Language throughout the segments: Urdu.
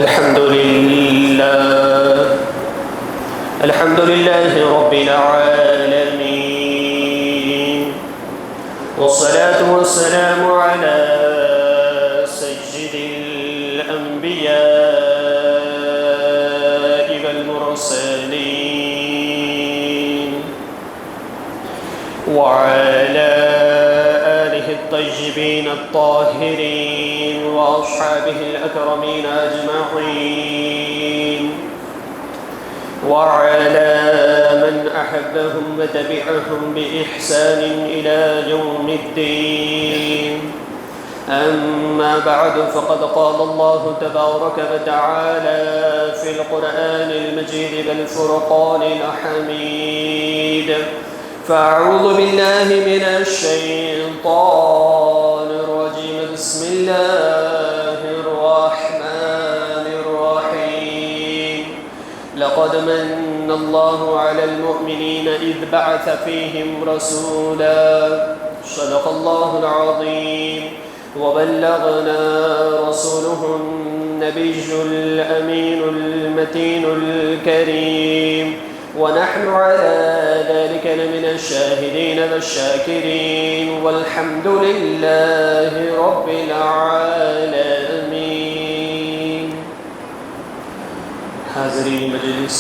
الحمد لله رب العالمين، والصلاة والسلام على سيد الأنبياء والمرسلين، وعلى آله الطيبين الطاهرين وأصحابه الأكرمين أجمعين، وعلى من أحبهم وتبعهم بإحسان إلى يوم الدين. أما بعد، فقد قال الله تبارك وتعالى في القرآن المجيد والفرقان الحميد: فأعوذ بالله من الشيطان الرجيم. بسم الله الرحمن الرحيم. لقد من الله على المؤمنين إذ بعث فيهم رسولا. صدق الله العظيم. وبلغنا رسوله النبي الأمين المتين الكريم، ونحن على ذلك لمن الشاهدين والشاكرين، والحمد لله رب العالمين. حاضرین مجلس،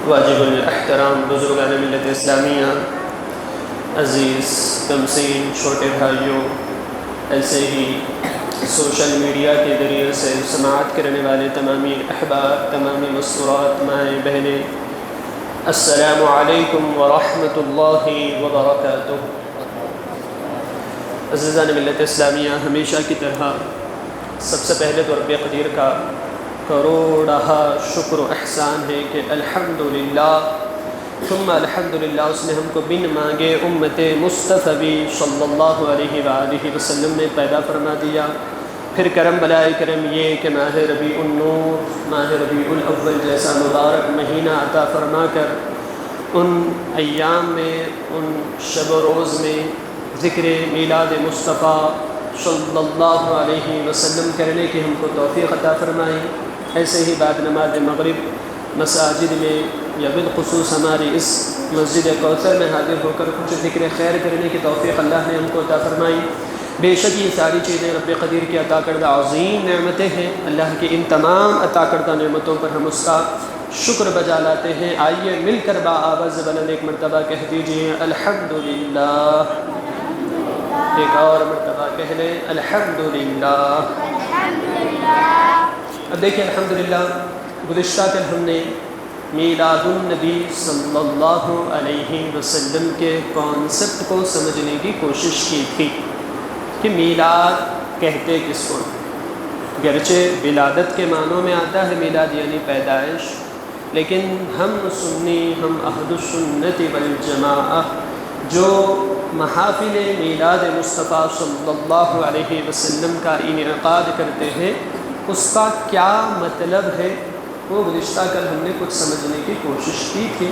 واجب الاحترام بزرگان ملت اسلامیہ، عزیز تمسین چھوٹے بھائیوں، ایسے ہی سوشل میڈیا کے ذریعے سے سماعت کرنے والے تمامی احباب، تمامی مستورات، مائیں بہنیں، السلام علیکم ورحمۃ اللہ وبرکاتہ۔ عزیزان ملت اسلامیہ، ہمیشہ کی طرح سب سے پہلے تو رب قدیر کا کروڑہا شکر و احسان ہے کہ الحمدللہ ثم الحمدللہ اس نے ہم کو بن مانگے امت مصطفی صلی اللہ علیہ وآلہ وسلم نے پیدا فرما دیا۔ پھر کرم بلائے کرم یہ کہ ماہ ربیع النور، ماہ ربیع الاول جیسا مبارک مہینہ عطا فرما کر ان ایام میں، ان شب و روز میں ذکر میلاد مصطفیٰ صلی اللہ علیہ وسلم کرنے کی ہم کو توفیق عطا فرمائی۔ ایسے ہی بعد نماز مغرب مساجد میں یا بالخصوص ہماری اس مسجد کوثر میں حاضر ہو کر کچھ ذکر خیر کرنے کی توفیق اللہ نے ہم کو عطا فرمائی۔ بے شک یہ ساری چیزیں رب قدیر کی عطا کردہ عظیم نعمتیں ہیں۔ اللہ کی ان تمام عطا کردہ نعمتوں پر ہم اس کا شکر بجا لاتے ہیں۔ آئیے مل کر با-آواز بلند ایک مرتبہ کہہ دیجئے الحمدللہ۔ ایک اور مرتبہ کہہ لیں الحمدللہ۔ اب دیکھیں الحمدللہ، گزشتہ کل ہم نے میلاد النبی صلی اللہ علیہ وسلم کے کانسیپٹ کو سمجھنے کی کوشش کی تھی کہ میلاد کہتے کس کو، گرچہ ولادت کے معنوں میں آتا ہے میلاد یعنی پیدائش، لیکن ہم سنی، ہم اہل السنت والجماعہ جو محافل میلاد مصطفیٰ صلی اللہ علیہ وسلم کا انعقاد کرتے ہیں، اس کا کیا مطلب ہے وہ گزشتہ کل ہم نے کچھ سمجھنے کی کوشش کی تھی۔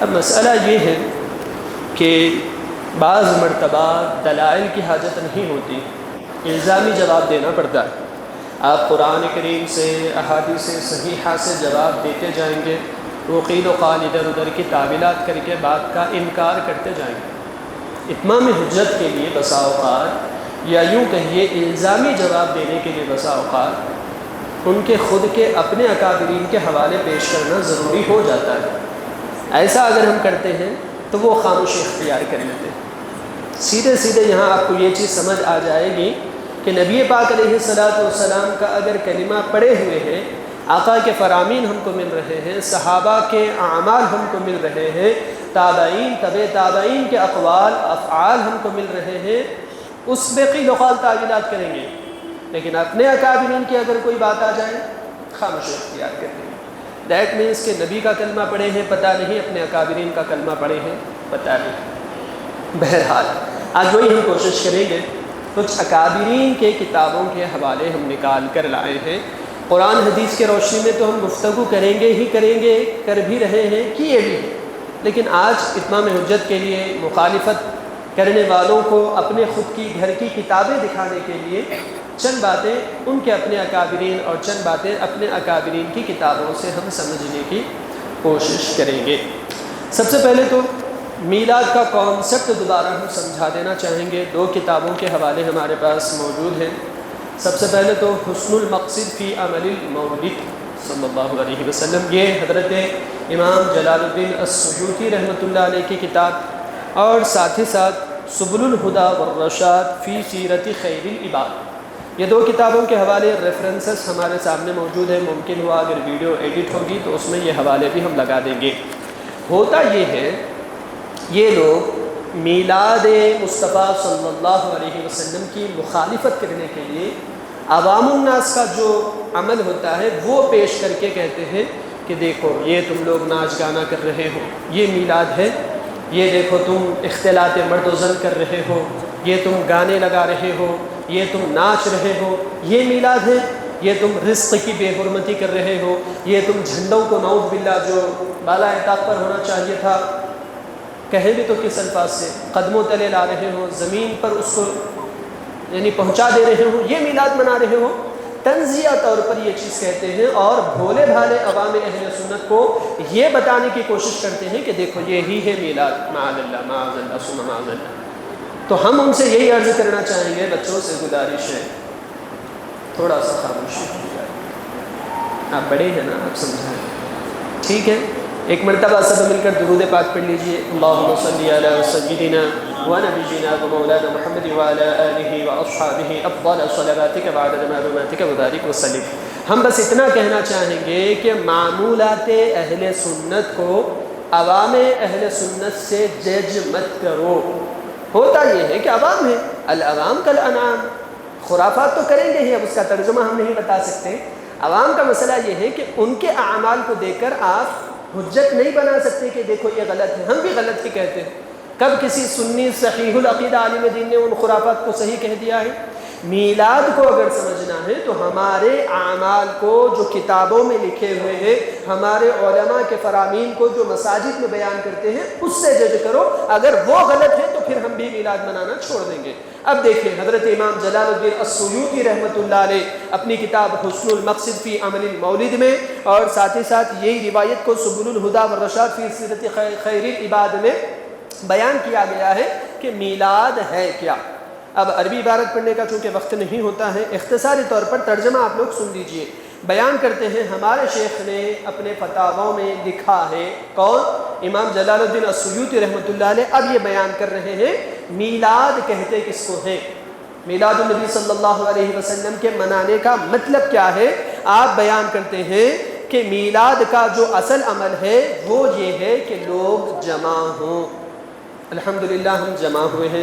اب مسئلہ یہ ہے کہ بعض مرتبہ دلائل کی حاجت نہیں ہوتی، الزامی جواب دینا پڑتا ہے۔ آپ قرآن کریم سے، احادیث صحیحہ سے جواب دیتے جائیں گے، وہ قیل و قال ادھر ادھر کی تعویلات کر کے بات کا انکار کرتے جائیں گے۔ اتمام حجت کے لیے بسا اوقات، یا یوں کہیے الزامی جواب دینے کے لیے بسا اوقات ان کے خود کے اپنے اکابرین کے حوالے پیش کرنا ضروری ہو جاتا ہے۔ ایسا اگر ہم کرتے ہیں تو وہ خاموشی اختیار کر لیتے ہیں۔ سیدھے سیدھے یہاں آپ کو یہ چیز سمجھ آ جائے گی کہ نبی پاک علیہ السلام کا اگر کلمہ پڑھے ہوئے ہیں، آقا کے فرامین ہم کو مل رہے ہیں، صحابہ کے اعمال ہم کو مل رہے ہیں، تابعین، تبع تابعین کے اقوال افعال ہم کو مل رہے ہیں، اس میں قیل و قال تعویلات کریں گے، لیکن اپنے اکابرین کی اگر کوئی بات آ جائے خاموشی اختیار کرتے ہیں۔ دیٹ مینس کہ نبی کا کلمہ پڑھے ہیں پتہ نہیں، اپنے اکابرین کا کلمہ پڑھے ہیں پتہ نہیں۔ بہرحال آج وہی ہم کوشش کریں گے، کچھ اکابرین کے کتابوں کے حوالے ہم نکال کر لائے ہیں۔ قرآن حدیث کے روشنی میں تو ہم گفتگو کریں گے ہی کریں گے، کر بھی رہے ہیں، کیے بھی ہیں، لیکن آج اتمام حجت کے لیے مخالفت کرنے والوں کو اپنے خود کی گھر کی کتابیں دکھانے کے لیے چند باتیں ان کے اپنے اکابرین اور چند باتیں اپنے اکابرین کی کتابوں سے ہم سمجھنے کی کوشش کریں گے۔ سب سے پہلے تو میلاد کا کانسیپٹ دوبارہ ہم سمجھا دینا چاہیں گے۔ 2 کتابوں کے حوالے ہمارے پاس موجود ہیں۔ سب سے پہلے تو حسن المقصد فی عمل المولد صلی اللہ علیہ وسلم، یہ حضرت امام جلال الدین السیوطی رحمۃ اللہ علیہ کی کتاب، اور ساتھ ہی ساتھ سبل الہدی والرشاد فی سیرت خیر العباد۔ یہ 2 کتابوں کے حوالے ریفرنسز ہمارے سامنے موجود ہیں۔ ممکن ہوا اگر ویڈیو ایڈٹ ہوگی تو اس میں یہ حوالے بھی ہم لگا دیں گے۔ ہوتا یہ ہے، یہ لوگ میلاد مصطفیٰ صلی اللہ علیہ وسلم کی مخالفت کرنے کے لیے عوام الناس کا جو عمل ہوتا ہے وہ پیش کر کے کہتے ہیں کہ دیکھو یہ تم لوگ ناچ گانا کر رہے ہو، یہ میلاد ہے، یہ دیکھو تم اختلاط مرد و زن کر رہے ہو، یہ تم گانے لگا رہے ہو، یہ تم ناچ رہے ہو، یہ میلاد ہے، یہ تم رزق کی بے حرمتی کر رہے ہو، یہ تم جھنڈوں کو نعوذ باللہ جو بالا اعتاق پر ہونا چاہیے تھا، کہیں بھی تو کس الفاظ سے، قدموں تلے لا رہے ہو، زمین پر اس کو یعنی پہنچا دے رہے ہو، یہ میلاد منا رہے ہو، تنزیہ طور پر یہ چیز کہتے ہیں، اور بھولے بھالے عوام اہل سنت کو یہ بتانے کی کوشش کرتے ہیں کہ دیکھو یہی ہے میلاد، معاذ اللہ معاذ اللہ ثم معاذ اللہ۔ تو ہم ان سے یہی عرض کرنا چاہیں گے، بچوں سے گزارش ہے تھوڑا سا خاموشی ہو جائے، آپ بڑے ہیں نا، آپ سمجھائیں، ٹھیک ہے؟ ایک مرتبہ سب مل کر درود پاک پڑھ لیجئے، اللہم صلی علی سیدنا و نبینا و مولانا محمد وعلی آلہ و اصحابہ افضل صلواتک بعد معلوماتک و بارک وسلم۔ ہم بس اتنا کہنا چاہیں گے کہ معمولات اہل سنت کو عوام اہل سنت سے جج مت کرو۔ ہوتا یہ ہے کہ عوام ہے، العوام کالانعام، خرافات تو کریں گے ہی، اب اس کا ترجمہ ہم نہیں بتا سکتے۔ عوام کا مسئلہ یہ ہے کہ ان کے اعمال کو دیکھ کر آپ حجت نہیں بنا سکتے کہ دیکھو یہ غلط ہے، ہم بھی غلط ہی کہتے ہیں۔ کب کسی سنی صحیح العقیدہ عالم دین نے ان خرافات کو صحیح کہہ دیا ہے؟ میلاد کو اگر سمجھنا ہے تو ہمارے اعمال کو جو کتابوں میں لکھے ہوئے ہیں، ہمارے علماء کے فرامین کو جو مساجد میں بیان کرتے ہیں، اس سے جج کرو۔ اگر وہ غلط ہے تو پھر ہم بھی میلاد منانا چھوڑ دیں گے۔ اب دیکھیں حضرت امام جلال الدین السیوطی رحمۃ اللہ علیہ اپنی کتاب حسن المقصد فی عمل المولد میں، اور ساتھ ہی ساتھ یہی روایت کو سبل الہدی والرشاد فی سیرت خیر العباد میں بیان کیا گیا ہے کہ میلاد ہے کیا۔ اب عربی عبارت پڑھنے کا چونکہ وقت نہیں ہوتا ہے، اختصاری طور پر ترجمہ آپ لوگ سن لیجئے۔ بیان کرتے ہیں ہمارے شیخ نے اپنے فتاووں میں لکھا ہے، کون؟ امام جلال الدین السیوطی رحمۃ اللہ علیہ اب یہ بیان کر رہے ہیں میلاد کہتے کس کو ہیں، میلاد النبی صلی اللہ علیہ وسلم کے منانے کا مطلب کیا ہے۔ آپ بیان کرتے ہیں کہ میلاد کا جو اصل عمل ہے وہ یہ ہے کہ لوگ جمع ہوں۔ الحمدللہ ہم جمع ہوئے ہیں،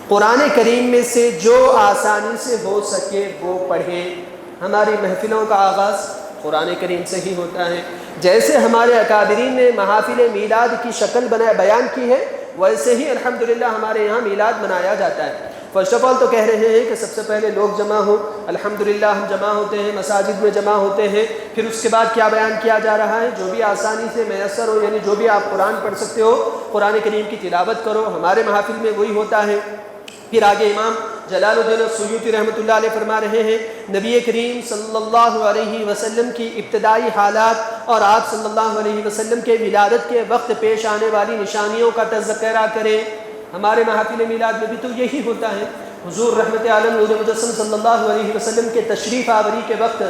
قرآن کریم میں سے جو آسانی سے ہو سکے وہ پڑھیں۔ ہماری محفلوں کا آغاز قرآن کریم سے ہی ہوتا ہے۔ جیسے ہمارے اکابرین نے محافل میلاد کی شکل بیان کی ہے، ویسے ہی الحمدللہ ہمارے یہاں میلاد منایا جاتا ہے۔ فرسٹ آف آل تو کہہ رہے ہیں کہ سب سے پہلے لوگ جمع ہوں، الحمدللہ ہم جمع ہوتے ہیں، مساجد میں جمع ہوتے ہیں۔ پھر اس کے بعد کیا بیان کیا جا رہا ہے؟ جو بھی آسانی سے میسر ہو، یعنی جو بھی آپ قرآن پڑھ سکتے ہو، قرآن کریم کی تلاوت کرو۔ ہمارے محافل میں وہی ہوتا ہے۔ پھر آگے امام جلال الدین السیوطی رحمۃ اللہ علیہ فرما رہے ہیں نبی کریم صلی اللہ علیہ وسلم کی ابتدائی حالات اور آپ صلی اللہ علیہ وسلم کے ولادت کے وقت پیش آنے والی نشانیوں کا تذکرہ کریں۔ ہمارے محافل میلاد میں بھی تو یہی ہوتا ہے۔ حضور رحمت عالم نور مجسم صلی اللہ علیہ وسلم کے تشریف آوری کے وقت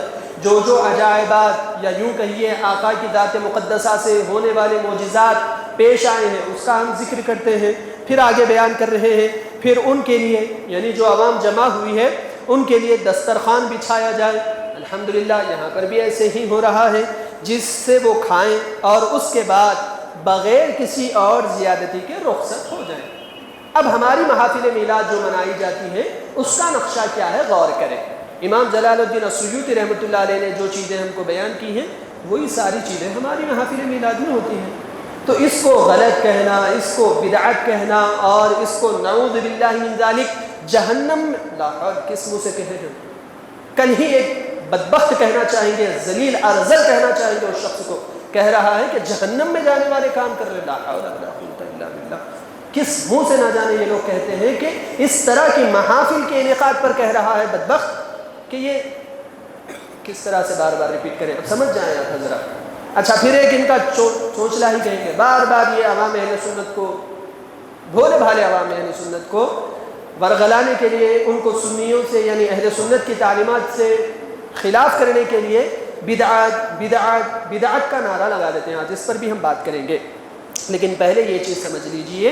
جو عجائبات یا یوں کہیے آقا کی ذات مقدسہ سے ہونے والے معجزات پیش آئے ہیں اس کا ہم ذکر کرتے ہیں۔ پھر آگے بیان کر رہے ہیں پھر ان کے لیے یعنی جو عوام جمع ہوئی ہے ان کے لیے دسترخوان بچھایا جائے۔ الحمدللہ یہاں پر بھی ایسے ہی ہو رہا ہے، جس سے وہ کھائیں اور اس کے بعد بغیر کسی اور زیادتی کے رخصت ہو جائیں۔ اب ہماری محافل میلاد جو منائی جاتی ہے اس کا نقشہ کیا ہے، غور کریں۔ امام جلال الدین السیوطی رحمۃ اللہ علیہ نے جو چیزیں ہم کو بیان کی ہیں وہی ساری چیزیں ہماری محافل میلاد میں ہوتی ہیں۔ تو اس کو غلط کہنا، اس کو بدعت کہنا اور اس کو نعوذ باللہ من ذالک جہنم لا کس منہ سے کہے ہیں؟ کل ہی ایک بدبخت کہنا چاہیں گے، ذلیل ارذل کہنا چاہیں گے اس شخص کو، کہہ رہا ہے کہ جہنم میں جانے والے کام کر رہے، لا حول ولا قوۃ الا باللہ۔ کس منہ سے نہ جانے یہ لوگ کہتے ہیں کہ اس طرح کی محافل کے انعقاد پر کہہ رہا ہے بدبخت۔ کہ یہ کس طرح سے بار بار ریپیٹ کریں، اب سمجھ جائیں آپ حضرات۔ اچھا، پھر ایک ان کا چونچلا ہی کہیں گے، بار بار یہ عوام اہل سنت کو، بھولے بھالے عوام اہل سنت کو ورغلانے کے لیے، ان کو سنیوں سے یعنی اہل سنت کی تعلیمات سے خلاف کرنے کے لیے بدعات بدعات بدعت کا نعرہ لگا دیتے ہیں، جس پر بھی ہم بات کریں گے۔ لیکن پہلے یہ چیز سمجھ لیجئے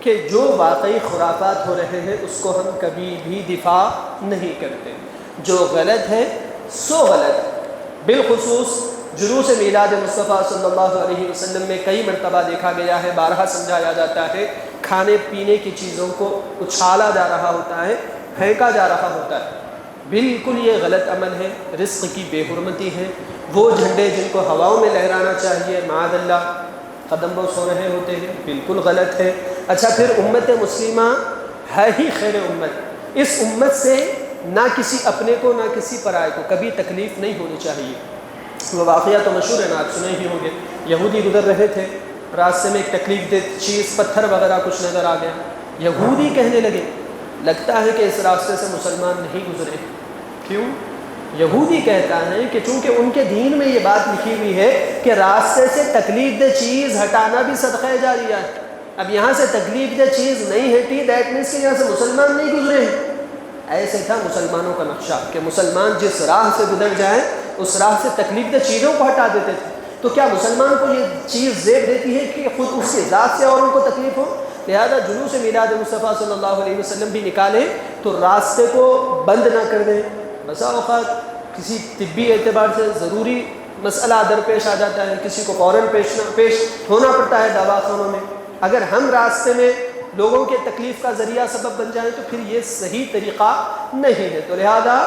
کہ جو واقعی خرافات ہو رہے ہیں اس کو ہم کبھی بھی دفاع نہیں کرتے، جو غلط ہے سو غلط ہے۔ بالخصوص جلوس میلاد مصطفیٰ صلی اللہ علیہ وسلم میں کئی مرتبہ دیکھا گیا ہے، بارہا سمجھایا جاتا ہے، کھانے پینے کی چیزوں کو اچھالا جا رہا ہوتا ہے، پھینکا جا رہا ہوتا ہے۔ بالکل یہ غلط عمل ہے، رزق کی بے حرمتی ہے۔ وہ جھنڈے جن کو ہواؤں میں لہرانا چاہیے، معاذ اللہ قدم بوس ہو رہے ہوتے ہیں، بالکل غلط ہے۔ اچھا، پھر امت مسلمہ ہے ہی خیر امت، اس امت سے نہ کسی اپنے کو نہ کسی پرائے کو کبھی تکلیف نہیں ہونی چاہیے۔ وہ واقعہ تو مشہور ہے نا، آپ سنے ہی ہوں گے، یہودی گزر رہے تھے، راستے میں ایک تکلیف دہ چیز پتھر وغیرہ کچھ نظر آ گیا، یہودی کہنے لگے لگتا ہے کہ اس راستے سے مسلمان نہیں گزرے۔ کیوں؟ یہودی کہتا ہے کہ چونکہ ان کے دین میں یہ بات لکھی ہوئی ہے کہ راستے سے تکلیف دہ چیز ہٹانا بھی صدقہ جاریہ ہے، اب یہاں سے تکلیف دہ چیز نہیں ہٹی، دیٹ مینس کہ یہاں سے مسلمان نہیں گزرے ہیں۔ ایسے تھا مسلمانوں کا نقشہ کہ مسلمان جس راہ سے گزر جائیں اس راہ سے تکلیف دہ چیزوں کو ہٹا دیتے تھے۔ تو کیا مسلمان کو یہ چیز زیب دیتی ہے کہ خود اس کی ذات سے اوروں کو تکلیف ہو؟ لہذا جلوس میلاد مصطفیٰ صلی اللہ علیہ وسلم بھی نکالیں تو راستے کو بند نہ کر دیں۔ بسا اوقات کسی طبی اعتبار سے ضروری مسئلہ درپیش آ جاتا ہے، کسی کو فوراً پیش ہونا پڑتا ہے دواخانوں میں، اگر ہم راستے میں لوگوں کے تکلیف کا ذریعہ سبب بن جائیں تو پھر یہ صحیح طریقہ نہیں ہے۔ تو لہذا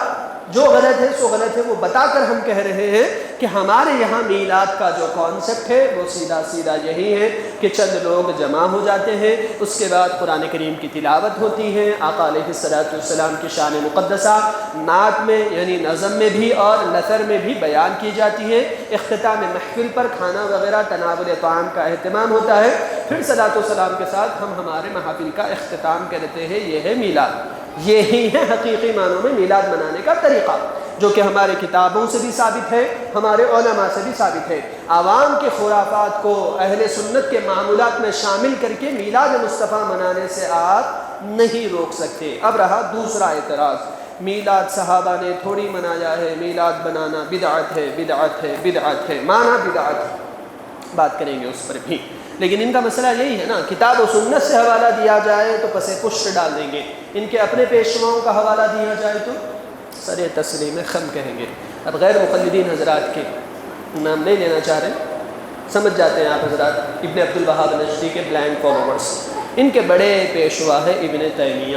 جو غلط ہے سو غلط ہے، وہ بتا کر ہم کہہ رہے ہیں کہ ہمارے یہاں میلاد کا جو کانسیپٹ ہے وہ سیدھا سیدھا یہی ہے کہ چند لوگ جمع ہو جاتے ہیں، اس کے بعد قرآن کریم کی تلاوت ہوتی ہے، آقا علیہ السلام کی شان مقدسہ نعت میں یعنی نظم میں بھی اور نثر میں بھی بیان کی جاتی ہے، اختتام محفل پر کھانا وغیرہ تناول طعام کا اہتمام ہوتا ہے، پھر صلاۃ و سلام کے ساتھ ہم ہمارے محافل کا اختتام کرتے ہیں۔ یہ ہے میلاد، یہی ہے حقیقی معنوں میں میلاد منانے کا طریقہ، جو کہ ہمارے کتابوں سے بھی ثابت ہے، ہمارے علماء سے بھی ثابت ہے۔ عوام کے خرافات کو اہل سنت کے معمولات میں شامل کر کے میلاد مصطفیٰ منانے سے آپ نہیں روک سکتے۔ اب رہا دوسرا اعتراض، میلاد صحابہ نے تھوڑی منایا ہے، میلاد بنانا بدعت ہے، بدعت ہے، بدعت ہے، مانا بدعت ہے، بات کریں گے اس پر بھی۔ لیکن ان کا مسئلہ یہی ہے نا، کتاب و سنت سے حوالہ دیا جائے تو پس پشت ڈال دیں گے، ان کے اپنے پیشواؤں کا حوالہ دیا جائے تو سر تسلیم خم کہیں گے۔ اب غیر مقلدین حضرات کے نام نہیں لینا چاہ رہے، سمجھ جاتے ہیں آپ حضرات، ابن عبد الوہاب نجدی کے بلائنڈ فالوورز، ان کے بڑے پیشوا ہے ابن تیمیہ،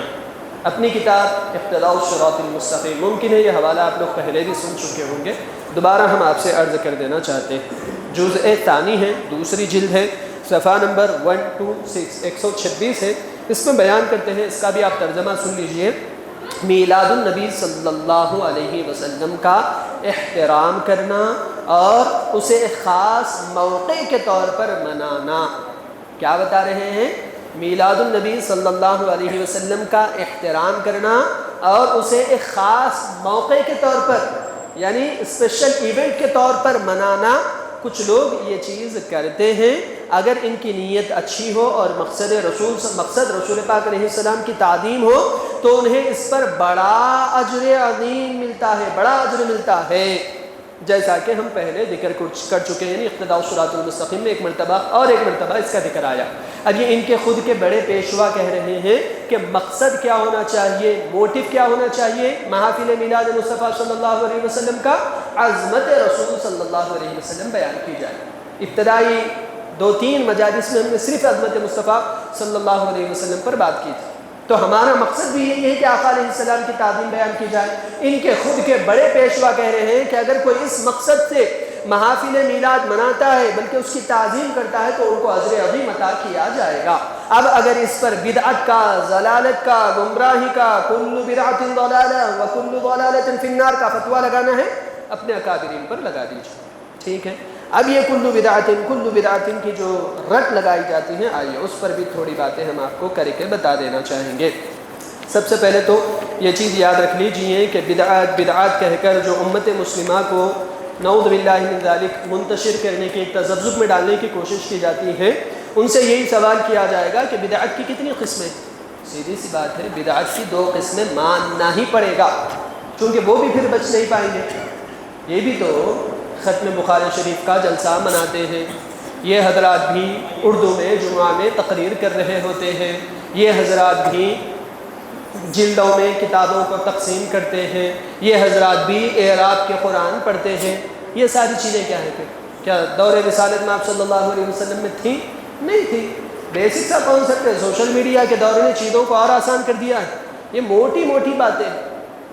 اپنی کتاب اقتداء الصراط المستقیم، ممکن ہے یہ حوالہ آپ لوگ پہلے بھی سن چکے ہوں گے، دوبارہ ہم آپ سے عرض کر دینا چاہتے ہیں۔ جزء ثانی ہے، دوسری جلد ہے، صفحہ نمبر 126 ہے، اس میں بیان کرتے ہیں، اس کا بھی آپ ترجمہ سن لیجئے، میلاد النبی صلی اللہ علیہ وسلم کا احترام کرنا اور اسے ایک خاص موقع کے طور پر منانا۔ کیا بتا رہے ہیں؟ میلاد النبی صلی اللہ علیہ وسلم کا احترام کرنا اور اسے ایک خاص موقع کے طور پر یعنی اسپیشل ایونٹ کے طور پر منانا۔ کچھ لوگ یہ چیز کرتے ہیں، اگر ان کی نیت اچھی ہو اور مقصد رسول پاک علیہ السلام کی تعظیم ہو تو انہیں اس پر بڑا اجر عظیم ملتا ہے، بڑا اجر ملتا ہے، جیسا کہ ہم پہلے ذکر کر چکے ہیں، یعنی اقتداء الصراط المستقیم میں ایک مرتبہ اور ایک مرتبہ اس کا ذکر آیا۔ اب یہ ان کے خود کے بڑے پیشوا کہہ رہے ہیں کہ مقصد کیا ہونا چاہیے، موٹیو کیا ہونا چاہیے محافل میلاد مصطفیٰ صلی اللہ علیہ وسلم کا؟ عظمت رسول صلی اللہ علیہ وسلم بیان کی جائے۔ ابتدائی 2-3 مجالس میں ہم نے صرف عظمت مصطفیٰ صلی اللہ علیہ وسلم پر بات کی تھی، تو ہمارا مقصد بھی یہی ہے کہ آقا علیہ السلام کی تعظیم بیان کی جائے۔ ان کے خود کے بڑے پیشوا کہہ رہے ہیں کہ اگر کوئی اس مقصد سے محافل میلاد مناتا ہے بلکہ اس کی تعظیم کرتا ہے تو ان کو اجر عظیم عطا کیا جائے گا۔ اب اگر اس پر بدعت کا، ضلالت کا، گمراہی کا، کل بدعت ضلالہ وکل ضلالۃ فی النار کا فتویٰ لگانا ہے، اپنے اکابرین پر لگا دیجیے، ٹھیک ہے۔ اب یہ کل بدعت کی جو رٹ لگائی جاتی ہیں، آئیے اس پر بھی تھوڑی باتیں ہم آپ کو کر کے بتا دینا چاہیں گے۔ سب سے پہلے تو یہ چیز یاد رکھ لیجئے کہ بدعات بدعات کہہ کر جو امت مسلمہ کو نعوذ باللہ من ذالک منتشر کرنے کے تذبذب میں ڈالنے کی کوشش کی جاتی ہے، ان سے یہی سوال کیا جائے گا کہ بدعت کی کتنی قسمیں؟ سیدھی سی بات ہے، بدعت کی 2 قسمیں ماننا ہی پڑے گا، چونکہ وہ بھی پھر بچ نہیں پائیں گے۔ یہ بھی تو ختم بخاری شریف کا جلسہ مناتے ہیں، یہ حضرات بھی اردو میں جمعہ میں تقریر کر رہے ہوتے ہیں، یہ حضرات بھی جلدوں میں کتابوں کو تقسیم کرتے ہیں، یہ حضرات بھی اعراب کے قرآن پڑھتے ہیں۔ یہ ساری چیزیں کیا ہیں؟ کیا دور رسالت میں آپ صلی اللہ علیہ وسلم میں تھی؟ نہیں تھی۔ بیسک سا کانسیپٹ ہے، سوشل میڈیا کے دور نے چیزوں کو اور آسان کر دیا ہے۔ یہ موٹی موٹی باتیں ہیں۔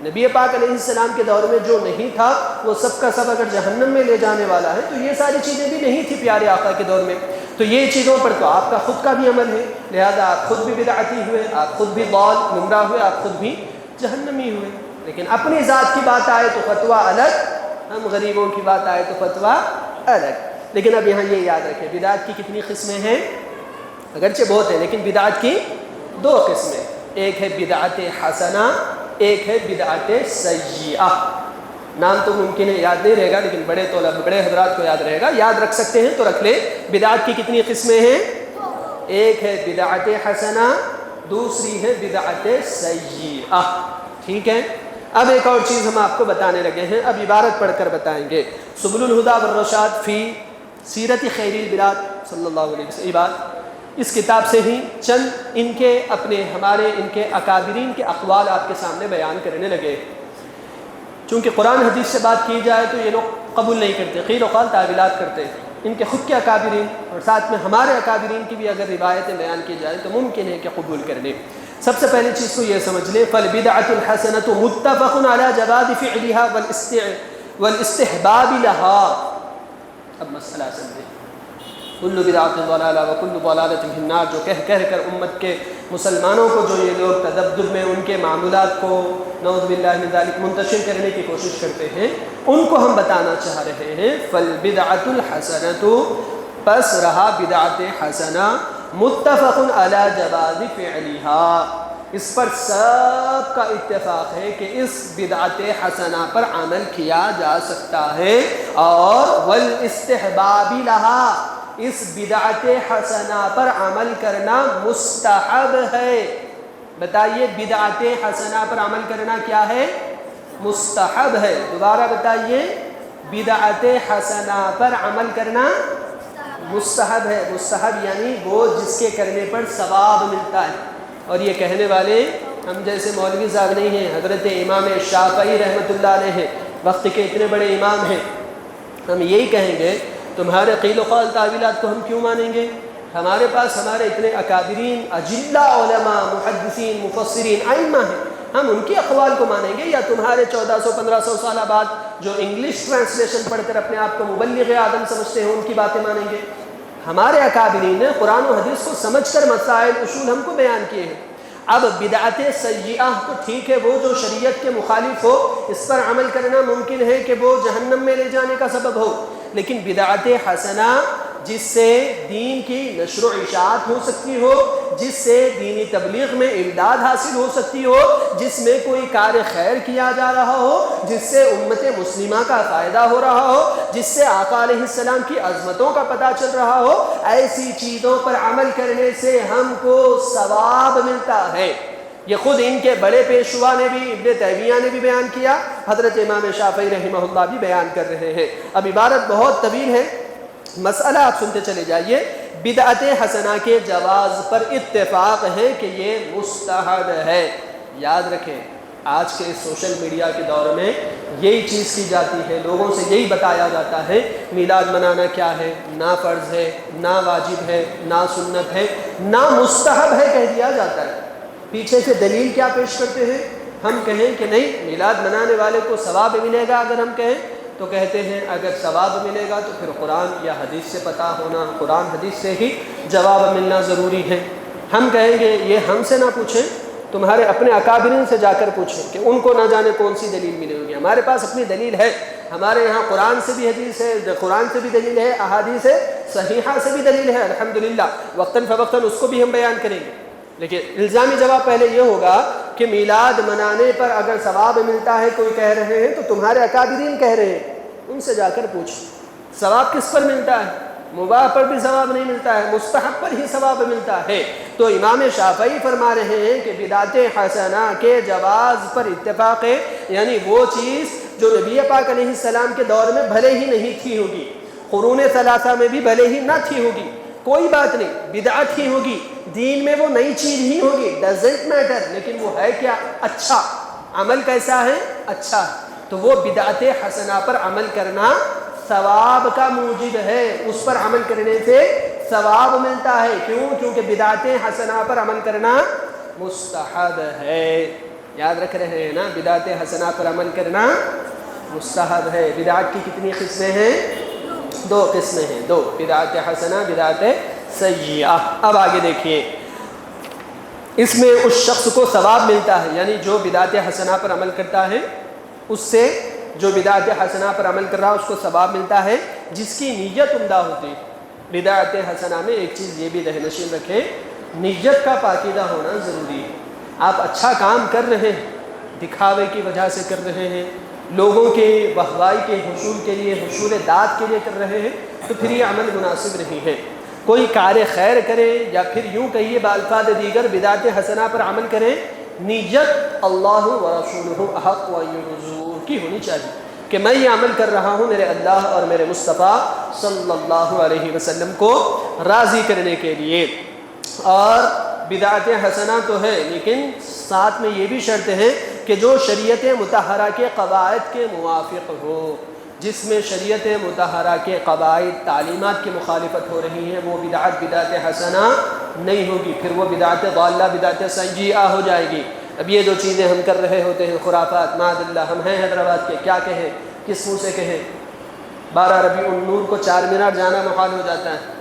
نبی پاک علیہ السلام کے دور میں جو نہیں تھا وہ سب کا سب اگر جہنم میں لے جانے والا ہے، تو یہ ساری چیزیں بھی نہیں تھی پیارے آقا کے دور میں۔ تو یہ چیزوں پر تو آپ کا خود کا بھی عمل ہے، لہذا آپ خود بھی بدعتی ہوئے، آپ خود بھی ضال گمراہ ہوئے، آپ خود بھی جہنمی ہوئے۔ لیکن اپنی ذات کی بات آئے تو فتویٰ الگ، ہم غریبوں کی بات آئے تو فتویٰ الگ۔ لیکن اب یہاں یہ یاد رکھیں، بدعت کی کتنی قسمیں ہیں؟ اگرچہ بہت ہیں، لیکن بدعت کی 2 قسمیں، ایک ہے بدعت حسنہ، ایک ہے بدعت سیئہ۔ نام تو ممکن ہے یاد نہیں رہے گا، لیکن بڑے حضرات کو یاد رہے گا، یاد رکھ سکتے ہیں تو رکھ لیں۔ بدعت کی کتنی قسمیں ہیں؟ ایک ہے بدعت حسنہ، دوسری ہے بدعت سیئہ۔ ٹھیک ہے، اب ایک اور چیز ہم آپ کو بتانے لگے ہیں، اب عبارت پڑھ کر بتائیں گے۔ سبل الہدی والرشاد فی سیرت خیر البلاد صلی اللہ علیہ وسلم، یہ بات اس کتاب سے ہی چند ان کے ان کے اکابرین کے اقوال آپ کے سامنے بیان کرنے لگے۔ چونکہ قرآن حدیث سے بات کی جائے تو یہ لوگ قبول نہیں کرتے، قیل و قال تعویلات کرتے ہیں۔ ان کے خود کے اکابرین اور ساتھ میں ہمارے اکابرین کی بھی اگر روایتیں بیان کی جائیں تو ممکن ہے کہ قبول کر لیں۔ سب سے پہلی چیز کو یہ سمجھ لیں، فالبدعۃ الحسنۃ متفق علی جواز فعلها والاستحباب لها۔ اب مسئلہ سمجھیں، کل بدعۃ ضلالہ وکل ضلالۃ فی النار، جو کہہ کر امت کے مسلمانوں کو جو یہ لوگ تذبذب میں ان کے معمولات کو نعوذ باللہ من ذالک منتشر کرنے کی کوشش کرتے ہیں، ان کو ہم بتانا چاہ رہے ہیں فالبدعۃ الحسنۃ، پس رہا بدعت حسنہ، متفق علی جواز فعلها، اس پر سب کا اتفاق ہے کہ اس بدعت حسنہ پر عمل کیا جا سکتا ہے، اور والاستحباب لها، اس بدعت حسنہ پر عمل کرنا مستحب ہے۔ بتائیے، بدعت حسنہ پر عمل کرنا کیا ہے؟ مستحب ہے۔ دوبارہ بتائیے، بدعت حسنہ پر عمل کرنا مستحب ہے۔ مستحب یعنی وہ جس کے کرنے پر ثواب ملتا ہے، اور یہ کہنے والے ہم جیسے مولوی صاحب نہیں ہیں، حضرت امام شافعی رحمۃ اللہ علیہ ہیں، وقت کے اتنے بڑے امام ہیں۔ ہم یہی کہیں گے، تمہارے قیل و قال تعویلات کو ہم کیوں مانیں گے؟ ہمارے پاس ہمارے اتنے اکابرین اجلہ علماء محدثین مفسرین ائمہ ہیں، ہم ان کے اقوال کو مانیں گے، یا تمہارے 1400-1500 سالہ بعد جو انگلش ٹرانسلیشن پڑھ کر اپنے آپ کو مبلغ اعظم سمجھتے ہیں ان کی باتیں مانیں گے؟ ہمارے اکابرین نے قرآن و حدیث کو سمجھ کر مسائل اصول ہم کو بیان کیے ہیں۔ اب بدعت سیئہ تو ٹھیک ہے، وہ جو شریعت کے مخالف ہو، اس پر عمل کرنا ممکن ہے کہ وہ جہنم میں لے جانے کا سبب ہو، لیکن بدعت حسنہ جس سے دین کی نشر و اشاعت ہو سکتی ہو، جس سے دینی تبلیغ میں امداد حاصل ہو سکتی ہو، جس میں کوئی کار خیر کیا جا رہا ہو، جس سے امت مسلمہ کا فائدہ ہو رہا ہو، جس سے آقا علیہ السلام کی عظمتوں کا پتہ چل رہا ہو، ایسی چیزوں پر عمل کرنے سے ہم کو ثواب ملتا ہے۔ یہ خود ان کے بڑے پیشوا نے بھی، ابن تیمیہ نے بھی بیان کیا، حضرت امام شافعی رحمہ اللہ بھی بیان کر رہے ہیں۔ اب عبارت بہت طویل ہے، مسئلہ آپ سنتے چلے جائیے۔ بدعت حسنہ کے جواز پر اتفاق ہے کہ یہ مستحب ہے۔ یاد رکھیں، آج کے سوشل میڈیا کے دور میں یہی چیز کی جاتی ہے، لوگوں سے یہی بتایا جاتا ہے میلاد منانا کیا ہے، نہ فرض ہے، نہ واجب ہے، نہ سنت ہے، نہ مستحب ہے کہہ دیا جاتا ہے۔ پیچھے سے دلیل کیا پیش کرتے ہیں؟ ہم کہیں کہ نہیں، میلاد منانے والے کو ثواب ملے گا، اگر ہم کہیں تو کہتے ہیں اگر ثواب ملے گا تو پھر قرآن یا حدیث سے پتہ ہونا، قرآن حدیث سے ہی جواب ملنا ضروری ہے۔ ہم کہیں گے یہ ہم سے نہ پوچھیں، تمہارے اپنے اکابرین سے جا کر پوچھیں کہ ان کو نہ جانے کون سی دلیل ملے ہوگی۔ ہمارے پاس اپنی دلیل ہے، ہمارے یہاں قرآن سے بھی حدیث ہے، قرآن سے بھی دلیل ہے، احادیث صحیحہ سے بھی دلیل ہے، الحمدللہ، وقتاً فوقتاً اس کو بھی ہم بیان کریں گے۔ لیکن الزامی جواب پہلے یہ ہوگا کہ میلاد منانے پر اگر ثواب ملتا ہے کوئی کہہ رہے ہیں تو تمہارے اکابرین کہہ رہے ہیں، ان سے جا کر پوچھ ثواب کس پر ملتا ہے؟ مباح پر بھی ثواب نہیں ملتا ہے، مستحب پر ہی ثواب ملتا ہے۔ تو امام شافعی فرما رہے ہیں کہ بدعت حسنہ کے جواز پر اتفاق ہے، یعنی وہ چیز جو نبی پاک علیہ السلام کے دور میں بھلے ہی نہیں تھی ہوگی، قرون ثلاثہ میں بھی بھلے ہی نہ تھی ہوگی، کوئی بات نہیں، بدعت ہی ہوگی، دین میں وہ نئی چیز ہی ہوگی، ڈزنٹ میٹر، لیکن وہ ہے کیا؟ اچھا، عمل کیسا ہے؟ اچھا ہے، تو وہ بدعت حسنہ پر عمل کرنا ثواب کا موجب ہے، اس پر عمل کرنے سے ثواب ملتا ہے۔ کیوں؟ کیونکہ بدعت حسنہ پر عمل کرنا مستحب ہے۔ یاد رکھ رہے ہیں نا، بدعت حسنہ پر عمل کرنا مستحب ہے۔ بدعت کی کتنی قسمیں ہیں؟ 2 قسمیں ہیں، 2، بدعت حسنہ، بدعت سیئہ۔ اب آگے دیکھیے، اس میں اس شخص کو ثواب ملتا ہے، یعنی جو بدعت حسنہ پر عمل کرتا ہے اس سے، جو بدعت حسنہ پر عمل کر رہا ہے اس کو ثواب ملتا ہے جس کی نیت عمدہ ہوتی ہے۔ بدعت حسنہ میں ایک چیز یہ بھی ذہن رکھیں، نیت کا پاکیزہ ہونا ضروری ہے۔ آپ اچھا کام کر رہے ہیں، دکھاوے کی وجہ سے کر رہے ہیں، لوگوں کے واہوائی کے حصول کے لیے، حصول داد کے لیے کر رہے ہیں، تو پھر یہ عمل مناسب نہیں ہے۔ کوئی کار خیر کرے یا پھر یوں کہیے بالفاظ دیگر بدعت حسنہ پر عمل کریں، نیت اللہ و رسولہ احق و یرزور کی ہونی چاہیے کہ میں یہ عمل کر رہا ہوں میرے اللہ اور میرے مصطفیٰ صلی اللہ علیہ وسلم کو راضی کرنے کے لیے۔ اور بدعت حسنہ تو ہے، لیکن ساتھ میں یہ بھی شرط ہے کہ جو شریعت مطہرہ کے قواعد کے موافق ہو۔ جس میں شریعت مطہرہ کے قواعد، تعلیمات کی مخالفت ہو رہی ہے، وہ بدعت حسنہ نہیں ہوگی، پھر وہ بدعت ضالہ، بدعت سیئہ ہو جائے گی۔ اب یہ جو چیزیں ہم کر رہے ہوتے ہیں، خرافات، معاذ اللہ، ہم ہیں حیدرآباد کے، کیا کہیں، کس منہ سے کہیں؟ 12 ربیع النور کو 4 مینار جانا محال ہو جاتا ہے۔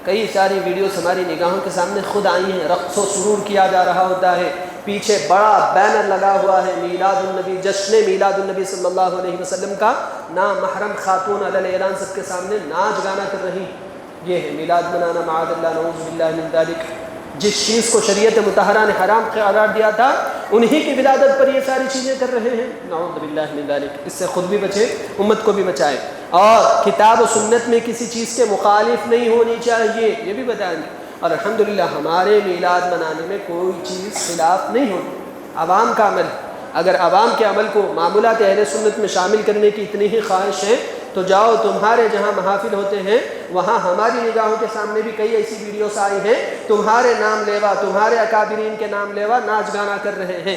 کئی ساری ویڈیوز ہماری نگاہوں کے سامنے خود آئی ہیں، رقص و سرور کیا جا رہا ہوتا ہے، پیچھے بڑا بینر لگا ہوا ہے میلاد النبی، جشن میلاد النبی صلی اللہ علیہ وسلم کا، نامحرم خاتون علی الاعلان سب کے سامنے ناچ گانا کر رہی، یہ ہے میلاد منانا، معاذ اللہ، نعوذ باللہ من ذالک۔ جس چیز کو شریعت مطہرہ نے حرام قرار دیا تھا، انہی کی ولادت پر یہ ساری چیزیں کر رہے ہیں، نعوذ باللہ من ذالک۔ اس سے خود بھی بچے، امت کو بھی بچائے، اور کتاب و سنت میں کسی چیز کے مخالف نہیں ہونی چاہیے، یہ بھی بتائیں گے۔ اور الحمدللہ ہمارے میلاد منانے میں کوئی چیز خلاف نہیں ہوتی، عوام کا عمل۔ اگر عوام کے عمل کو معمولات اہل سنت میں شامل کرنے کی اتنی ہی خواہش ہے تو جاؤ، تمہارے جہاں محافل ہوتے ہیں وہاں ہماری نگاہوں کے سامنے بھی کئی ایسی ویڈیوز آئی ہیں، تمہارے نام لیوا، تمہارے اکابرین کے نام لیوا ناچ گانا کر رہے ہیں۔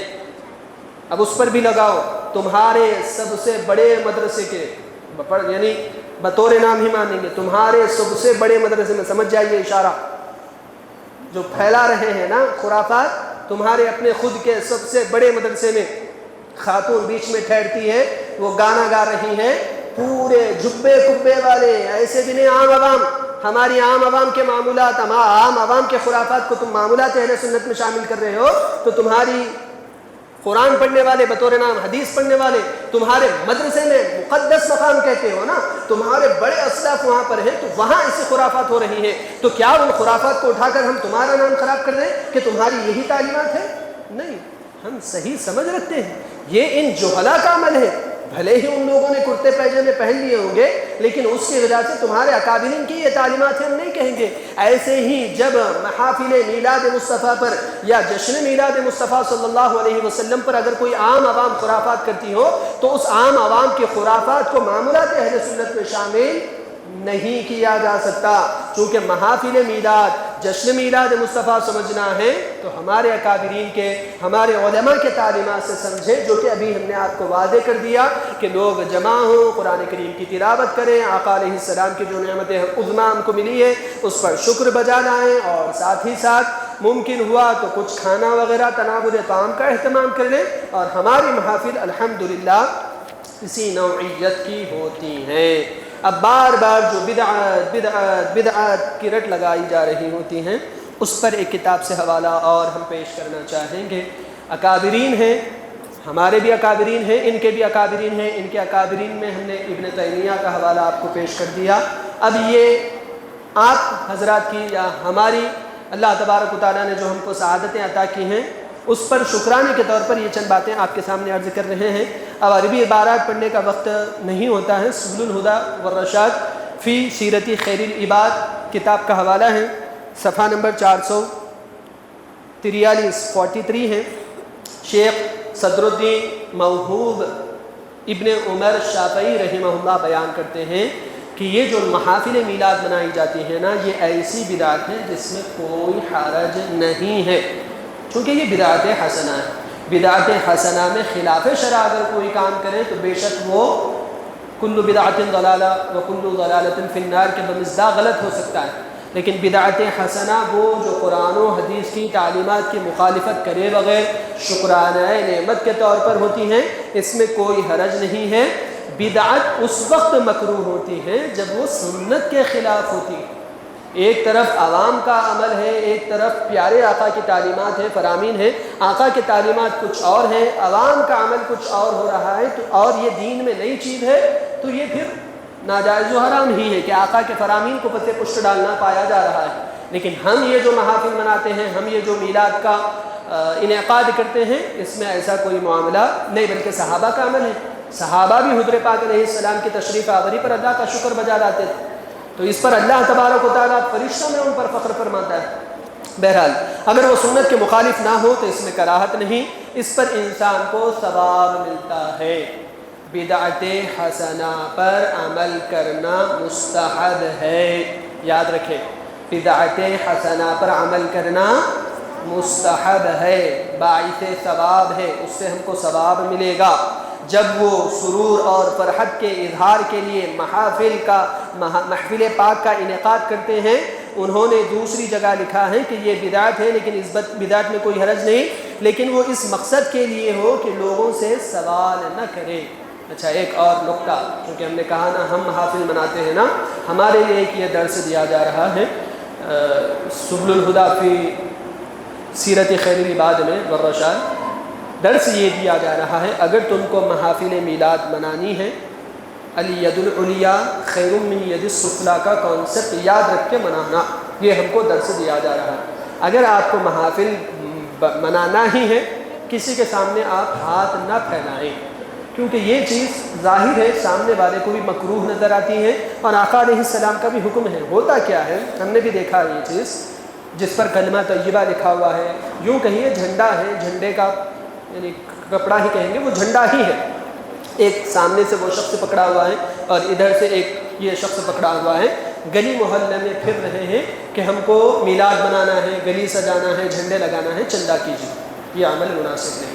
اب اس پر بھی لگاؤ، تمہارے سب سے بڑے مدرسے کے، یعنی بطور نام ہی مانیں گے، تمہارے سب سے بڑے مدرسے میں، سمجھ جائیے اشارہ جو پھیلا رہے ہیں نا خرافات، تمہارے اپنے خود کے سب سے بڑے مدرسے میں خاتون بیچ میں ٹھہرتی ہے، وہ گانا گا رہی ہے، پورے جبے کبے والے، ایسے بھی نہیں، عام عوام، ہماری عام عوام کے معمولات، عام عوام کے خرافات کو تم معمولات اہل سنت میں شامل کر رہے ہو، تو تمہاری قرآن پڑھنے والے، بطور نام حدیث پڑھنے والے، تمہارے مدرسے میں مقدس مقام کہتے ہو نا، تمہارے بڑے اسلاف وہاں پر ہیں، تو وہاں ایسی خرافات ہو رہی ہیں، تو کیا ان خرافات کو اٹھا کر ہم تمہارا نام خراب کر دیں کہ تمہاری یہی تعلیمات ہے؟ نہیں، ہم صحیح سمجھ رکھتے ہیں، یہ ان جہلا کا عمل ہے۔ بھلے ہی ان لوگوں نے کرتے پیجامے پہن لیے ہوں گے، لیکن اس کی وجہ سے تمہارے اکابرین کی یہ تعلیمات ہیں، ہم نہیں کہیں گے۔ ایسے ہی جب محافل میلاد مصطفیٰ پر یا جشن میلاد مصطفیٰ صلی اللہ علیہ وسلم پر اگر کوئی عام عوام خرافات کرتی ہو، تو اس عام عوام کے خرافات کو معمولات اہل سنت میں شامل نہیں کیا جا سکتا، چونکہ محافل میلاد، جشن میلاد مصطفیٰ سمجھنا ہے تو ہمارے اکابرین کے، ہمارے علماء کے تعلیمات سے سمجھے، جو کہ ابھی ہم نے آپ کو واضح کر دیا کہ لوگ جمع ہوں، قرآن کریم کی تلاوت کریں، آقا علیہ السلام کی جو نعمتیں عظمیٰ ہم کو ملی ہے اس پر شکر بجا لائیں، اور ساتھ ہی ساتھ ممکن ہوا تو کچھ کھانا وغیرہ تناول طعام کا اہتمام کر لیں، اور ہماری محافل الحمدللہ اسی نوعیت کی ہوتی ہیں۔ اب بار بار جو بدعات کی رٹ لگائی جا رہی ہوتی ہیں، اس پر ایک کتاب سے حوالہ اور ہم پیش کرنا چاہیں گے۔ اکابرین ہیں، ہمارے بھی اکابرین ہیں، ان کے بھی اکابرین ہیں، ان کے اکابرین میں ہم نے ابن تیمیہ کا حوالہ آپ کو پیش کر دیا۔ اب یہ آپ حضرات کی یا ہماری اللہ تبارک و تعالیٰ نے جو ہم کو سعادتیں عطا کی ہیں، اس پر شکرانے کے طور پر یہ چند باتیں آپ کے سامنے عرض کر رہے ہیں۔ اب عربی عبارات پڑھنے کا وقت نہیں ہوتا ہے۔ سبل الہدی والرشاد فی سیرت خیر العباد کتاب کا حوالہ ہے، صفحہ نمبر 443 ہے۔ شیخ صدر الدین موہوب ابن عمر شافعی رحمہ اللہ بیان کرتے ہیں کہ یہ جو محافل میلاد منائی جاتی ہیں نا، یہ ایسی بدعت ہے جس میں کوئی حرج نہیں ہے، چونکہ یہ بدعت حسنہ ہے۔ بدعت حسنہ میں خلاف شرع اگر کوئی کام کرے تو بے شک وہ کل بدعت ضلالہ و کل ضلالۃ فی النار کے بمصداق غلط ہو سکتا ہے، لیکن بدعت حسنہ وہ جو قرآن و حدیث کی تعلیمات کی مخالفت کرے بغیر شکرانہ نعمت کے طور پر ہوتی ہیں، اس میں کوئی حرج نہیں ہے۔ بدعت اس وقت مکروہ ہوتی ہے جب وہ سنت کے خلاف ہوتی ہے۔ ایک طرف عوام کا عمل ہے، ایک طرف پیارے آقا کی تعلیمات ہیں، فرامین ہیں، آقا کی تعلیمات کچھ اور ہیں، عوام کا عمل کچھ اور ہو رہا ہے، تو اور یہ دین میں نئی چیز ہے، تو یہ پھر ناجائز و حرام ہی ہے کہ آقا کے فرامین کو پس پشت ڈالنا پایا جا رہا ہے۔ لیکن ہم یہ جو محافل مناتے ہیں، ہم یہ جو میلاد کا انعقاد کرتے ہیں، اس میں ایسا کوئی معاملہ نہیں، بلکہ صحابہ کا عمل ہے۔ صحابہ بھی حضور پاک علیہ السلام کی تشریف آوری پر اللہ کا شکر بجا لاتے تھے، تو اس پر اللہ تبارک و تعالیٰ فرشتوں میں ان پر فخر فرماتا ہے۔ بہرحال اگر وہ سنت کے مخالف نہ ہو تو اس میں کراہت نہیں، اس پر انسان کو ثواب ملتا ہے۔ بدعت حسنہ پر عمل کرنا مستحب ہے، یاد رکھیں، بدعت حسنہ پر عمل کرنا مستحب ہے، باعث ثواب ہے، اس سے ہم کو ثواب ملے گا۔ جب وہ سرور اور فرحت کے اظہار کے لیے محفل پاک کا انعقاد کرتے ہیں، انہوں نے دوسری جگہ لکھا ہے کہ یہ بدعت ہے، لیکن اس بدعت میں کوئی حرج نہیں، لیکن وہ اس مقصد کے لیے ہو کہ لوگوں سے سوال نہ کرے۔ اچھا، ایک اور نقطہ، کیونکہ ہم نے کہا نا ہم محافل مناتے ہیں نا، ہمارے لیے ایک یہ درس دیا جا رہا ہے سبل الہدی فی سیرت خیر العباد میں والرشاد۔ درس یہ دیا جا رہا ہے اگر تم کو محافل میلاد منانی ہے، الید العلیٰ خیر من ید السفلیٰ کا کانسیپٹ یاد رکھ کے منانا، یہ ہم کو درس دیا جا رہا ہے۔ اگر آپ کو محافل منانا ہی ہے، کسی کے سامنے آپ ہاتھ نہ پھیلائیں، کیونکہ یہ چیز ظاہر ہے سامنے والے کو بھی مکروہ نظر آتی ہے، اور آقا علیہ السلام کا بھی حکم ہے۔ ہوتا کیا ہے، ہم نے بھی دیکھا یہ چیز، جس پر کلمہ طیبہ لکھا ہوا ہے، یوں کہیے جھنڈا ہے، جھنڈے کا یعنی کپڑا ہی کہیں گے، وہ جھنڈا ہی ہے، ایک سامنے سے وہ شخص پکڑا ہوا ہے اور ادھر سے ایک یہ شخص پکڑا ہوا ہے، گلی محلے میں پھر رہے ہیں کہ ہم کو میلاد منانا ہے، گلی سجانا ہے، جھنڈے لگانا ہے، چندہ کیجیے۔ یہ عمل مناسب نہیں،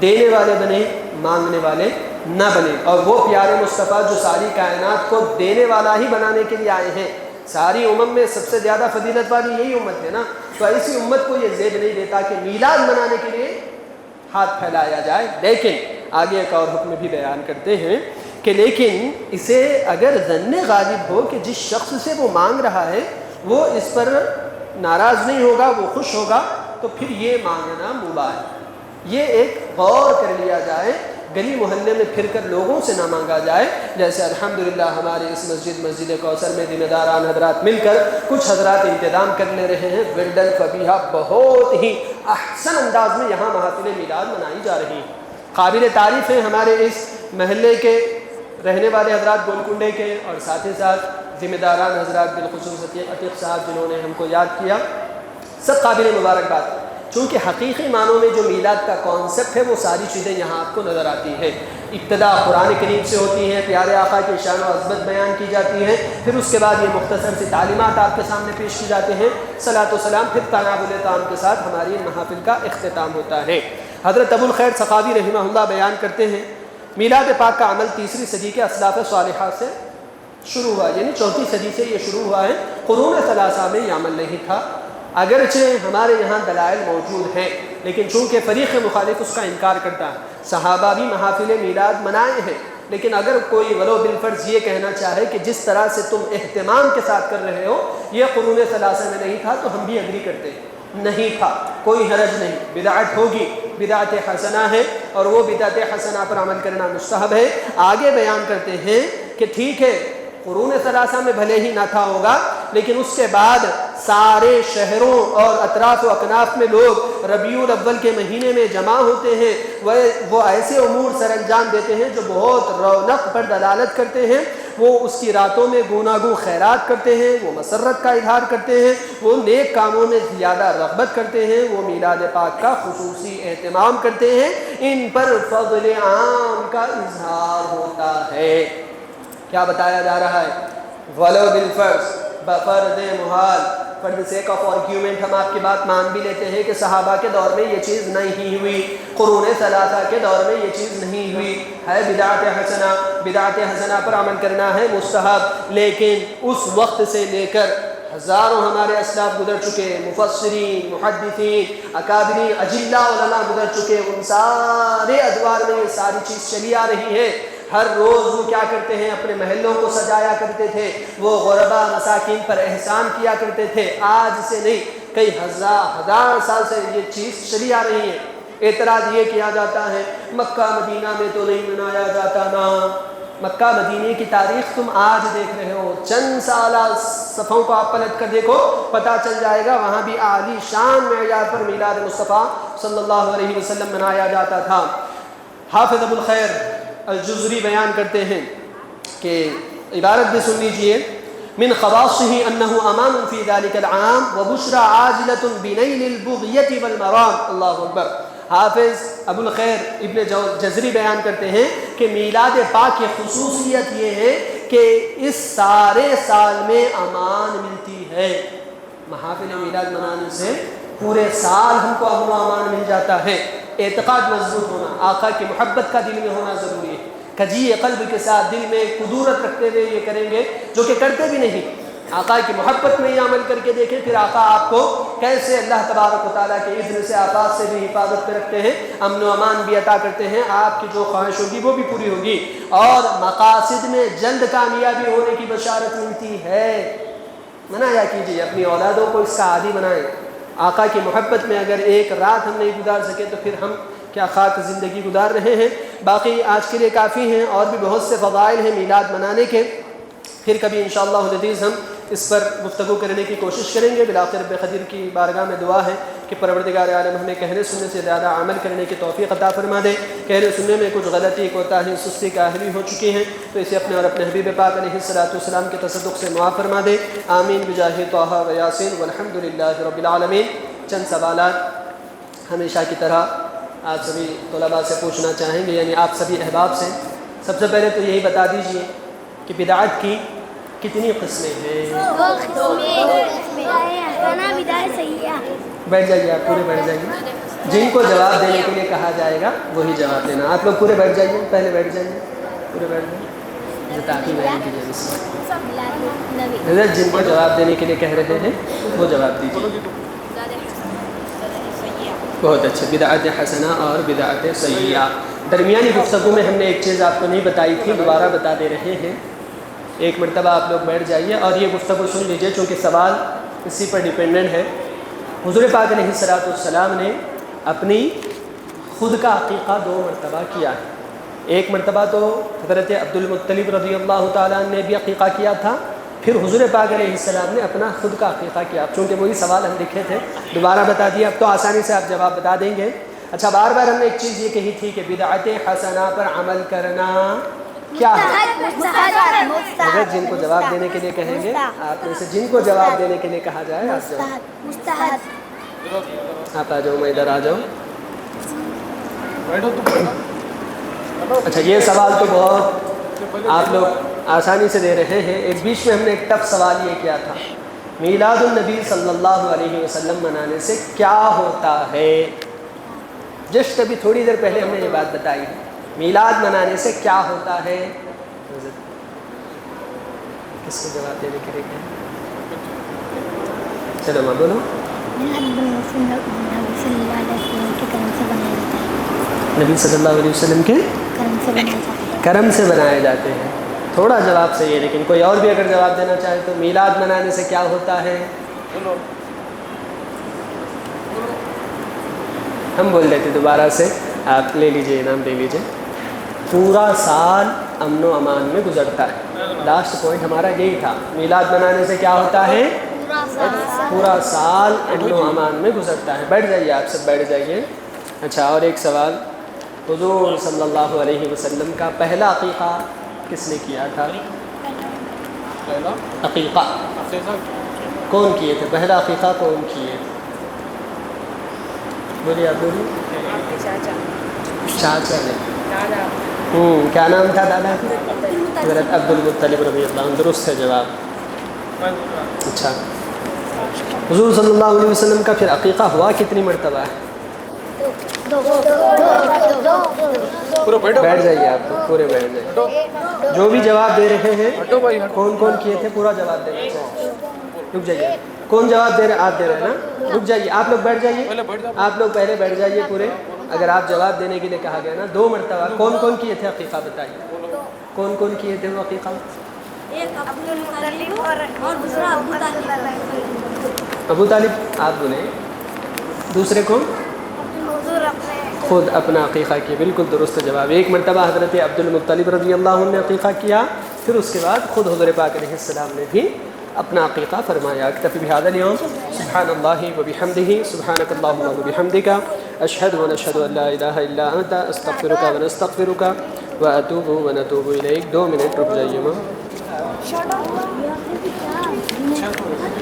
دینے والے بنے، مانگنے والے نہ بنے۔ اور وہ پیارے مصطفیٰ جو ساری کائنات کو دینے والا ہی بنانے کے لیے آئے ہیں، ساری امم میں سب سے زیادہ فضیلت والی یہی امت ہے نا، تو ایسی امت کو یہ زیب نہیں دیتا کہ میلاد منانے کے لیے ہاتھ پھیلایا جائے۔ لیکن آگے ایک اور حکم بھی بیان کرتے ہیں کہ لیکن اسے اگر ظن غالب ہو کہ جس شخص سے وہ مانگ رہا ہے وہ اس پر ناراض نہیں ہوگا، وہ خوش ہوگا، تو پھر یہ مانگنا مباح ہے۔ یہ ایک غور کر لیا جائے، گلی محلے میں پھر کر لوگوں سے نہ مانگا جائے، جیسے الحمدللہ ہمارے اس مسجد کوثر میں ذمہ داران حضرات مل کر کچھ حضرات انتظام کر لے رہے ہیں، ویلڈن فبیہا بہت ہی احسن انداز میں یہاں محافل میلاد منائی جا رہی ہیں۔ قابل تعریف ہیں ہمارے اس محلے کے رہنے والے حضرات گولکنڈے کے، اور ساتھ ہی ساتھ ذمہ داران حضرات بالخصوص عتیق صاحب جنہوں نے ہم کو یاد کیا، سب قابل مبارکباد، چونکہ حقیقی معنوں میں جو میلاد کا کانسیپٹ ہے وہ ساری چیزیں یہاں آپ کو نظر آتی ہیں۔ ابتدا قرآن کریم سے ہوتی ہے، پیارے آقا کی شان و عظمت بیان کی جاتی ہے، پھر اس کے بعد یہ مختصر سی تعلیمات آپ کے سامنے پیش کی جاتے ہیں، صلاۃ و سلام، پھر تناول طعام کے ساتھ ہماری محافل کا اختتام ہوتا ہے۔ حضرت ابو الخیر سخاوی رحمہ اللہ بیان کرتے ہیں میلاد پاک کا عمل 3 صدی کے اسلاف صالحہ سے شروع ہوا، یعنی 4 صدی سے یہ شروع ہوا ہے، قرون ثلاثہ میں یہ عمل نہیں تھا۔ اگرچہ ہمارے یہاں دلائل موجود ہیں، لیکن چونکہ فریق مخالف اس کا انکار کرتا ہے، صحابہ بھی محافل میلاد منائے ہیں، لیکن اگر کوئی ولو بالفرض یہ کہنا چاہے کہ جس طرح سے تم اہتمام کے ساتھ کر رہے ہو یہ قرون ثلاثہ میں نہیں تھا، تو ہم بھی اگری کرتے ہیں، نہیں تھا، کوئی حرج نہیں، بدعت ہوگی، بدعت حسنہ ہے، اور وہ بدعت حسنہ پر عمل کرنا مستحب ہے۔ آگے بیان کرتے ہیں کہ ٹھیک ہے قرون ثلاثہ میں بھلے ہی نہ تھا ہوگا، لیکن اس کے بعد سارے شہروں اور اطراف و اکناف میں لوگ ربیع الاول کے مہینے میں جمع ہوتے ہیں، وہ ایسے امور سر انجام دیتے ہیں جو بہت رونق پر دلالت کرتے ہیں، وہ اس کی راتوں میں گوناگوں خیرات کرتے ہیں، وہ مسرت کا اظہار کرتے ہیں، وہ نیک کاموں میں زیادہ رغبت کرتے ہیں، وہ میلاد پاک کا خصوصی اہتمام کرتے ہیں، ان پر فضل عام کا اظہار ہوتا ہے۔ کیا بتایا جا رہا ہے؟ ولو بالفرض، بفرض محال، for the sake of argument ہم آپ کی بات مان بھی لیتے ہیں کہ صحابہ کے دور میں یہ چیز نہیں ہوئی، قرون ثلاثہ کے دور میں یہ چیز نہیں ہوئی، ہے بدعت حسنہ، بدعت حسنہ پر عمل کرنا ہے مستحب، لیکن اس وقت سے لے کر ہزاروں ہمارے اسلاف گزر چکے، مفسرین، محدثین، اکابرین، اجلاء علماء گزر چکے، ان سارے ادوار میں یہ ساری چیز چلی آ رہی ہے۔ ہر روز وہ کیا کرتے ہیں؟ اپنے محلوں کو سجایا کرتے تھے، وہ غربا مساکین پر احسان کیا کرتے تھے۔ آج سے نہیں، کئی ہزار سال سے یہ چیز چلی آ رہی ہے۔ اعتراض یہ کیا جاتا ہے مکہ مدینہ میں تو نہیں منایا جاتا نا۔ مکہ مدینے کی تاریخ تم آج دیکھ رہے ہو، چند سالہ صفحوں کو آپ پلٹ کر دیکھو، پتہ چل جائے گا وہاں بھی عالی شان معیار پر میلاد مصطفیٰ صلی اللہ علیہ وسلم منایا جاتا تھا۔ حافظ ابو الخیر الجزری بیان کرتے ہیں کہ عبارت بھی سن لیجئے، من خواصه انه امان فی ذلك العام وبشرى عاجلة بنیل البغیۃ والمرام۔ اللہ اکبر۔ حافظ ابو الخیر ابن جزری بیان کرتے ہیں کہ میلاد پاک کی خصوصیت یہ ہے کہ اس سارے سال میں امان ملتی ہے۔ محافل میلاد منانے سے پورے سال ہم کو امن و امان مل جاتا ہے۔ اعتقاد مضبوط ہونا، آقا کی محبت کا دل میں ہونا ضروری ہے۔ کجی قلب کے ساتھ دل میں قدورت رکھتے ہوئے یہ کریں گے، جو کہ کرتے بھی نہیں۔ آقا کی محبت میں یہ عمل کر کے دیکھیں، پھر آقا آپ کو کیسے اللہ تبارک و تعالیٰ کے اذن سے آفات سے بھی حفاظت پہ رکھتے ہیں، امن و امان بھی عطا کرتے ہیں، آپ کی جو خواہش ہوگی وہ بھی پوری ہوگی، اور مقاصد میں جلد کامیابی ہونے کی بشارت ملتی ہے۔ منایا کیجیے، اپنی اولادوں کو اس کا عادی بنائیں۔ آقا کی محبت میں اگر ایک رات ہم نہیں گزار سکے تو پھر ہم کیا خاک زندگی گزار رہے ہیں۔ باقی آج کے لیے کافی ہیں، اور بھی بہت سے فضائل ہیں میلاد منانے کے، پھر کبھی انشاءاللہ العزیز ہم اس پر گفتگو کرنے کی کوشش کریں گے۔ بالآخر رب قدیر کی بارگاہ میں دعا ہے کہ پروردگار عالم ہمیں کہنے سننے سے زیادہ عمل کرنے کی توفیق عطا فرما دے۔ کہنے سننے میں کچھ غلطی، کوتاہی، سستی کاہلی ہو چکی ہیں تو اسے اپنے اور اپنے حبیب پاک علیہ الصلوۃ والسلام کے تصدق سے معاف فرما دے۔ آمین بجاہ طہ و یاسین والحمد للہ رب العالمین۔ چند سوالات ہمیشہ کی طرح آپ سبھی طلباء سے پوچھنا چاہیں گے، یعنی آپ سبھی احباب سے۔ سب سے پہلے تو یہی بتا دیجئے کہ بدعت کی کتنی قسمیں ہیں؟ بیٹھ جائیے، آپ پورے بیٹھ جائیے، جن کو جواب دینے کے لیے کہا جائے گا وہی جواب دینا۔ آپ لوگ پورے بیٹھ جائیے، پہلے بیٹھ جائیے، پورے بیٹھ جائیے، تاکہ میں حضرت جن کو جواب دینے کے لیے کہہ رہے ہیں وہ جواب دیجیے۔ بہت اچھا، بدعت حسنہ اور بدعت سیئہ۔ درمیانی گفتگو میں ہم نے ایک چیز آپ کو نہیں بتائی تھی، دوبارہ بتا دے رہے ہیں۔ ایک مرتبہ آپ لوگ بیٹھ جائیے اور یہ گفتگو سن لیجیے، چونکہ سوال اسی پر ڈیپینڈنٹ ہے۔ حضور پاک علیہ الصلوۃ والسلام نے اپنی خود کا عقیقہ 2 مرتبہ کیا ہے۔ ایک مرتبہ تو حضرت عبد المطلب رضی اللہ تعالیٰ عنہ نے بھی عقیقہ کیا تھا، پھر حضور پاک علیہ السلام نے اپنا خود کا عقیقہ کیا۔ چونکہ وہی سوال ہم لکھے تھے، دوبارہ بتا دیا، اب تو آسانی سے آپ جواب بتا دیں گے۔ اچھا، بار بار ہم نے ایک چیز یہ کہی تھی کہ بدعت حسنہ پر عمل کرنا کیا ہے؟ حضرت جن کو جواب دینے کے لیے کہیں گے، آپ میں سے جن کو جواب دینے کے لیے کہا جائے آپ جاؤ، آپ آ جاؤ، میں ادھر آ جاؤ۔ اچھا، یہ سوال تو بہت آپ لوگ آسانی سے دے رہے ہیں۔ ایک بیچ میں ہم نے ایک ٹف سوال یہ کیا تھا، میلاد النبی صلی اللہ علیہ وسلم منانے سے کیا ہوتا ہے؟ جسٹ ابھی تھوڑی دیر پہلے ہم نے یہ بات بتائی ہے، میلاد منانے سے کیا ہوتا ہے؟ کس کو جواب دینے کے لیے کہیں؟ چلو ماں بولو۔ نبی صلی اللہ علیہ وسلم کے کرم سے بنائے جاتے ہیں۔ تھوڑا جواب صحیح ہے، لیکن کوئی اور بھی اگر جواب دینا چاہے تو میلاد منانے سے کیا ہوتا ہے؟ ہم بول دیتے دوبارہ سے، آپ لے لیجئے، انعام لے لیجئے۔ پورا سال امن و امان میں گزرتا ہے۔ لاسٹ پوائنٹ ہمارا یہی تھا، میلاد منانے سے کیا ہوتا ہے؟ پورا سال امن و امان میں گزرتا ہے. بیٹھ جائیے آپ سب بیٹھ جائیے. اچھا اور ایک سوال, حضور صلی اللہ علیہ وسلم کا پہلا عقیقہ کس نے کیا تھا؟ عقیقہ کون کیے تھے؟ پہلا عقیقہ کون کیے تھے؟ بولیے آپ بولیے. چاچا نے. کیا نام تھا دادا کا؟ حضرت عبد المطلب رضی اللہ عنہ. درست ہے جواب. اچھا حضور صلی اللہ علیہ وسلم کا پھر عقیقہ ہوا کتنی مرتبہ ہے؟ بیٹھ جائیے آپ تو پورے بیٹھ جائیے. جو بھی جواب دے رہے ہیں کون کون کیے تھے پورا جواب دینا چاہیے. رک جائیے. کون جواب دے رہے؟ آپ دے رہے ہیں نا. رک جائیے آپ لوگ بیٹھ جائیے. آپ لوگ پہلے بیٹھ جائیے پورے. اگر آپ جواب دینے کے لیے کہا گیا نا 2 مرتبہ, کون کون کیے تھے عقیقہ بتائیے. کون کون کیے تھے وہ عقیقہ؟ ایک عبد المطلب اور دوسرا ابو طالب. ابو طالب آپ بولیں. دوسرے کون؟ خود اپنا عقیقہ کیا. بالکل درست جواب. 1 مرتبہ حضرت عبد المطلب رضی اللہ عنہ نے عقیقہ کیا, پھر اس کے بعد خود حضور پاک علیہ السلام نے بھی اپنا عقیقہ فرمایا. اکتفی بہذا اليوم. سبحان اللہ وبحمدہ. سبحانک اللہم وبحمدک. اشہد ونشہد ان لا الہ الا انت. استغفرک ونستغفرک واتوب ونتوب الیک. 2 منٹ رک جائیے ماں.